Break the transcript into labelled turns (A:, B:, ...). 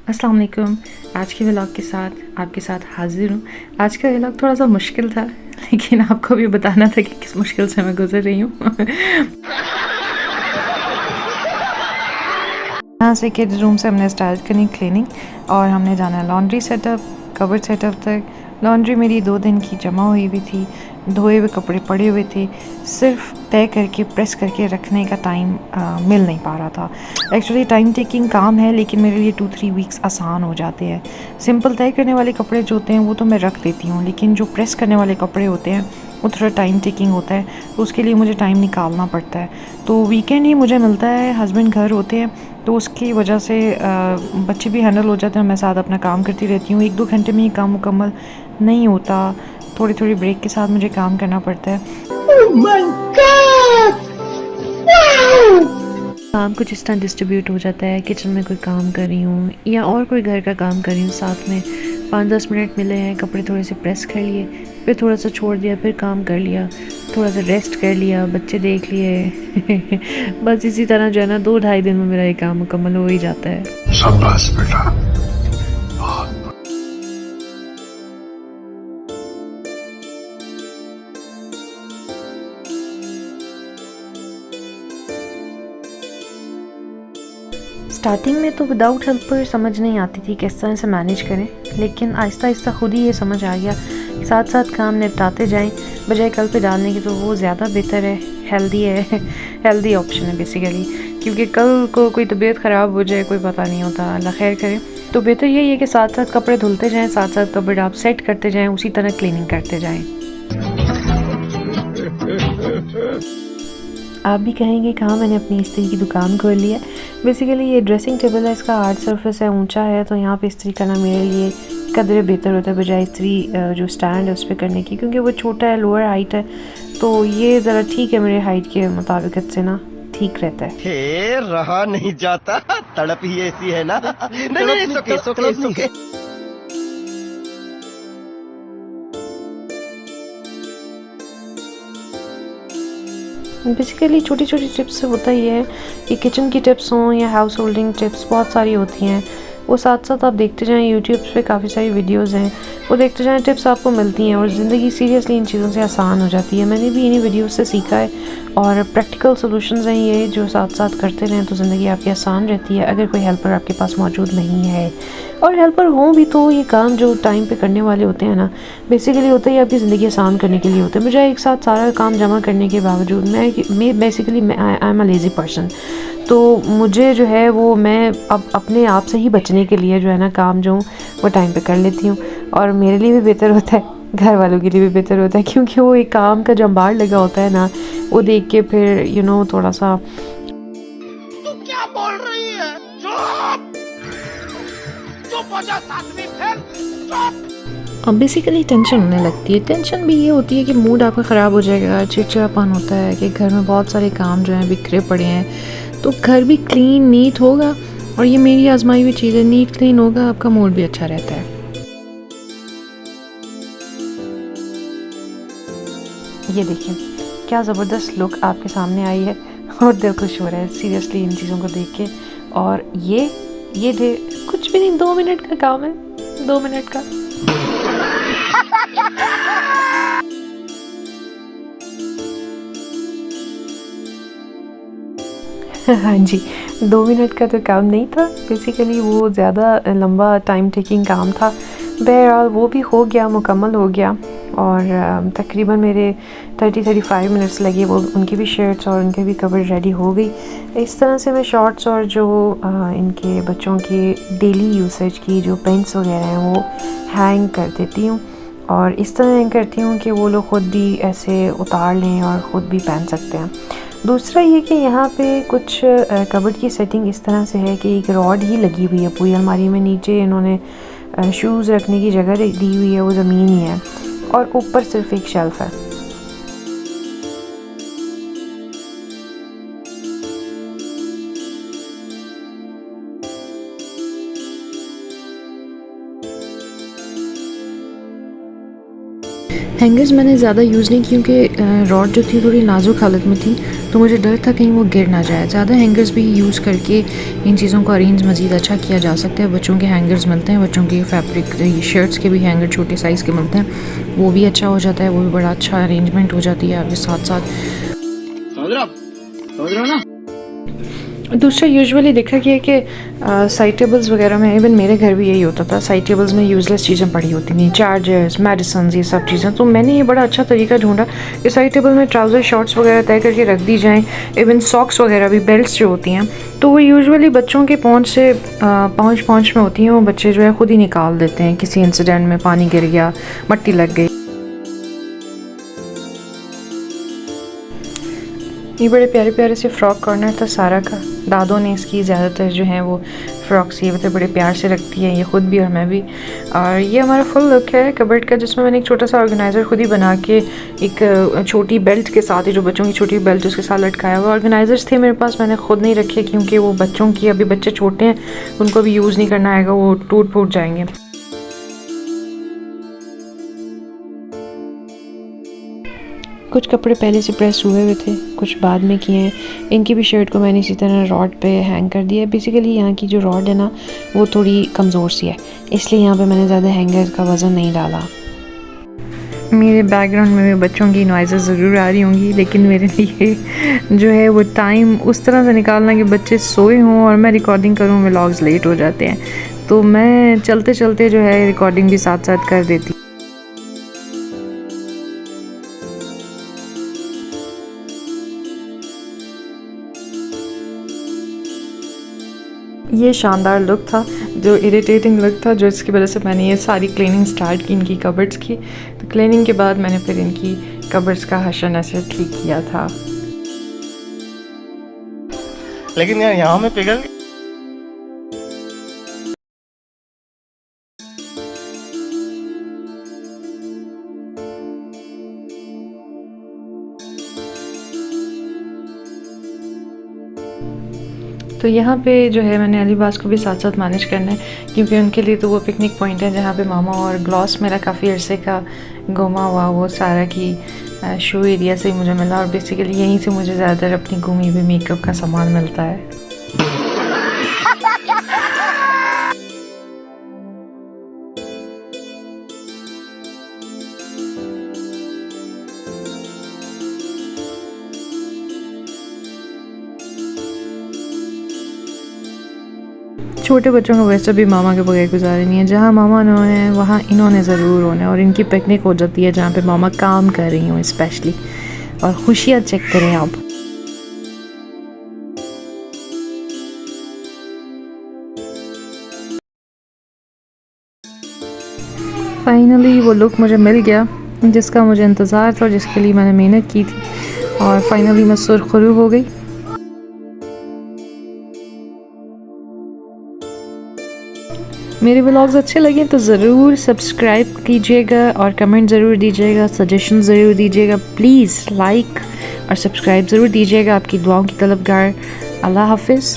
A: अस्सलाम वालेकुम। आज के व्लॉग के साथ आपके साथ हाज़िर हूँ। आज का व्लॉग थोड़ा सा मुश्किल था, लेकिन आपको भी बताना था कि किस मुश्किल से मैं गुज़र रही हूँ। यहाँ से किड्स रूम से हमने स्टार्ट करनी क्लीनिंग और हमने जाना लॉन्ड्री सेटअप, कबर्ड सेटअप तक। लॉन्ड्री मेरी 2 दिन की जमा हुई हुई थी, धोए हुए कपड़े पड़े हुए थे, सिर्फ तय करके प्रेस करके रखने का टाइम मिल नहीं पा रहा था। एक्चुअली टाइम टेकिंग काम है, लेकिन मेरे लिए 2-3 वीक्स आसान हो जाते हैं। सिंपल तय करने वाले कपड़े जो होते हैं वो तो मैं रख देती हूँ, लेकिन जो प्रेस करने वाले कपड़े होते हैं वो थोड़ा टाइम टेकिंग होता है, तो उसके लिए मुझे टाइम निकालना पड़ता है। तो वीकेंड ही मुझे मिलता है, हस्बैंड घर होते हैं, तो उसकी वजह से बच्चे भी हैंडल हो जाते हैं, मैं साथ अपना काम करती रहती हूँ। 1-2 घंटे में ये काम मुकम्मल नहीं होता, थोड़ी थोड़ी ब्रेक के साथ मुझे काम करना पड़ता है। Oh my God! Wow! काम कुछ इस तरह डिस्ट्रीब्यूट हो जाता है, किचन में कोई काम कर रही हूँ या और कोई घर का काम कर रही हूँ, साथ में 5-10 मिनट मिले हैं, कपड़े थोड़े से प्रेस कर लिए, फिर थोड़ा सा छोड़ दिया, फिर काम कर लिया, थोड़ा सा रेस्ट कर लिया, बच्चे देख लिए। बस इसी तरह जो है ना 2-2.5 दिन में मेरा ये काम मुकम्मल हो ही जाता है।
B: शाबाश बेटा।
A: स्टार्टिंग में तो विदाउट हेल्पर समझ नहीं आती थी किस तरह से मैनेज करें, लेकिन आहिस्ता आहिस्ता खुद ही ये समझ आ गया, साथ साथ काम निपटाते जाएं बजाय कल पे डालने की, तो वो ज़्यादा बेहतर है, हेल्दी है। हेल्दी ऑप्शन है बेसिकली, क्योंकि कल को कोई तबीयत ख़राब हो जाए कोई पता नहीं होता, अल्लाह खैर करे। तो बेहतर यही है कि साथ साथ कपड़े धुलते जाएँ, साथ साथ कपड़े आप सेट करते जाएँ, उसी तरह क्लीनिंग करते जाएँ। आप भी कहेंगे कहाँ मैंने अपनी इस्त्री की दुकान खोल ली है। बेसिकली ये ड्रेसिंग टेबल है, इसका हार्ड सरफेस है, ऊंचा है, तो यहाँ पे इस्त्री करना मेरे लिए कदरे बेहतर होता है बजाय इस्त्री जो स्टैंड है उस पर करने की, क्योंकि वो छोटा है, लोअर हाइट है, तो ये ज़रा ठीक है मेरे हाइट के मुताबिक से ना, ठीक रहता है।
C: हे रहा नहीं जाता, तड़प ही ऐसी है ना। नहीं, सोके।
A: बेसिकली छोटी छोटी टिप्स से होता ही है कि किचन की टिप्स हों या हाउस होल्डिंग टिप्स बहुत सारी होती हैं, वो साथ साथ आप देखते जाएं। यूट्यूब पे काफ़ी सारी वीडियोस हैं, वो देखते जाएं, टिप्स आपको मिलती हैं और ज़िंदगी सीरियसली इन चीज़ों से आसान हो जाती है। मैंने भी इन्हीं वीडियोस से सीखा है और प्रैक्टिकल सॉल्यूशंस हैं ये, जो साथ साथ करते रहें तो ज़िंदगी आपकी आसान रहती है, अगर कोई हेल्पर आपके पास मौजूद नहीं है। और हेल्पर हों भी तो ये काम जो टाइम पे करने वाले होते हैं ना, बेसिकली होता ही आपकी ज़िंदगी आसान करने के लिए होते हैं, मुझे एक साथ सारा काम जमा करने के बावजूद मैं basically I am a lazy person, तो मुझे जो है वो मैं अब अपने आप से ही बचने के लिए जो है ना काम जो वो टाइम पे कर लेती हूँ, और मेरे लिए भी बेहतर होता है, घर वालों के लिए भी बेहतर होता है, क्योंकि वो एक काम का जो अंबार लगा होता है ना, वो देख के फिर थोड़ा सा
C: तू क्या बोल रही है? चुप चुप हो जा, साथ में फिर चुप।
A: अब बेसिकली टेंशन होने लगती है। टेंशन भी ये होती है कि मूड आपका ख़राब हो जाएगा, चिड़चिड़ापन होता है कि घर में बहुत सारे काम जो हैं बिखरे पड़े हैं, तो घर भी क्लीन नीट होगा, और ये मेरी आजमाई हुई चीज़ है, नीट क्लीन होगा आपका मूड भी अच्छा रहता है। ये देखिए क्या ज़बरदस्त लुक आपके सामने आई है और दिल खुश हो रहा है सीरियसली इन चीज़ों को देख के। और ये कुछ भी नहीं, 2 मिनट का काम है, 2 मिनट का। हाँ जी, 2 मिनट का तो काम नहीं था, बेसिकली वो ज़्यादा लंबा टाइम टेकिंग काम था। बहरहाल वो भी हो गया, मुकम्मल हो गया, और तकरीबन मेरे 30-35 मिनट्स लगे, वो उनकी भी शर्ट्स और उनके भी कवर रेडी हो गई। इस तरह से मैं शॉर्ट्स और जो इनके बच्चों की डेली यूसेज की जो पेंट्स वगैरह हैं वो हैंग कर देती हूँ, और इस तरह हैंग करती हूँ कि वो लोग ख़ुद भी ऐसे उतार लें और ख़ुद भी पहन सकते हैं। दूसरा ये कि यहाँ पे कुछ कबर्ड की सेटिंग इस तरह से है कि एक रॉड ही लगी हुई है पूरी अलमारी में, नीचे इन्होंने शूज़ रखने की जगह दी हुई है, वो ज़मीन ही है, और ऊपर सिर्फ एक शेल्फ़ है। हैंगर्स मैंने ज़्यादा यूज़ नहीं, क्योंकि रॉड जो थी थोड़ी नाजुक हालत में थी, तो मुझे डर था कहीं वो गिर ना जाए। ज़्यादा हैंगर्स भी यूज़ करके इन चीज़ों को अरेंज मज़ीद अच्छा किया जा सकता है। बच्चों के हैंगर्स मिलते हैं, बच्चों के फैब्रिक शर्ट्स के भी हैंगर छोटे साइज़ के मिलते हैं, वो भी अच्छा हो जाता है, वो भी बड़ा अच्छा अरेंजमेंट हो जाती है आपके साथ साथ।
C: समझ रहे हो ना?
A: दूसरा यूजुअली देखा गया है कि साइड टेबल्स वगैरह में, इवन मेरे घर भी यही होता था, साइड टेबल्स में यूज़लेस चीज़ें पड़ी होती थी, चार्जर्स, मेडिसिन, ये सब चीज़ें। तो मैंने ये बड़ा अच्छा तरीका ढूंढा कि साइड टेबल में ट्राउज़र शॉर्ट्स वगैरह तय करके रख दी जाएँ, इवन सॉक्स वगैरह भी, बेल्ट्स जो होती हैं, तो वो यूजुअली बच्चों के पहुँच में होती हैं, वो बच्चे जो है ख़ुद ही निकाल देते हैं। किसी इंसिडेंट में पानी गिर गया, मट्टी लग गई। ये बड़े प्यारे प्यारे से फ़्रॉक कॉर्नर था सारा का। दादों ने इसकी ज़्यादातर जो है वो फ़्रॉक सिए हुए थे, बड़े प्यार से रखती है ये ख़ुद भी और मैं भी। और ये हमारा फुल लुक है कबर्ड का, जिसमें मैंने एक छोटा सा ऑर्गेनाइज़र खुद ही बना के एक छोटी बेल्ट के साथ ही, जो बच्चों की छोटी बेल्ट उसके साथ लटकाया हुआ। ऑर्गेनाइज़र्स थे मेरे पास, मैंने ख़ुद नहीं रखे क्योंकि वो बच्चों की, अभी बच्चे छोटे हैं, उनको भी यूज़ नहीं करना आएगा, वो टूट फूट जाएंगे। कुछ कपड़े पहले से प्रेस हुए हुए थे, कुछ बाद में किए हैं। इनकी भी शर्ट को मैंने इसी तरह रॉड पे हैंग कर दिया है। बेसिकली यहाँ की जो रॉड है ना, वो थोड़ी कमज़ोर सी है, इसलिए यहाँ पे मैंने ज़्यादा हैंगर का वज़न नहीं डाला। मेरे बैकग्राउंड में भी बच्चों की नॉइज़ेस ज़रूर आ रही होंगी, लेकिन मेरे लिए जो है वो टाइम उस तरह से निकालना कि बच्चे सोए हों और मैं रिकॉर्डिंग करूँ, व्लॉग्स लेट हो जाते हैं, तो मैं चलते चलते जो है रिकॉर्डिंग भी साथ साथ कर देती। ये शानदार लुक था, जो इरिटेटिंग लुक था, जो इसकी वजह से मैंने ये सारी क्लीनिंग स्टार्ट की इनकी कबर्ड्स की। तो क्लीनिंग के बाद मैंने फिर इनकी कबर्ड्स का हशन ऐसे ठीक किया था।
C: लेकिन यार यहाँ में पिघल
A: तो यहाँ पे जो है मैंने अलीबाज को भी साथ साथ मैनेज करना है, क्योंकि उनके लिए तो वो पिकनिक पॉइंट है जहाँ पे मामा, और ग्लॉस मेरा काफ़ी अरसे का घुमा हुआ वो सारा की शो एरिया से ही मुझे मिला, और बेसिकली यहीं से मुझे ज़्यादातर अपनी घूमी हुई मेकअप का सामान मिलता है। छोटे बच्चों को वैसे भी मामा के बगैर गुजारे नहीं है। जहाँ मामा न होने वहाँ इन्होंने ज़रूर होना है, और इनकी पिकनिक हो जाती है जहाँ पे मामा काम कर रही हूँ स्पेशली, और खुशियाँ चेक करें आप। फाइनली वो लुक मुझे मिल गया जिसका मुझे इंतज़ार था और जिसके लिए मैंने मेहनत की थी, और फाइनली मैं सुरखरू हो गई। मेरे व्लॉग्स अच्छे लगे तो ज़रूर सब्सक्राइब कीजिएगा और कमेंट ज़रूर दीजिएगा, सजेशन ज़रूर दीजिएगा, प्लीज़ लाइक और सब्सक्राइब ज़रूर दीजिएगा। आपकी दुआओं की तलबगार। अल्लाह हाफिज़।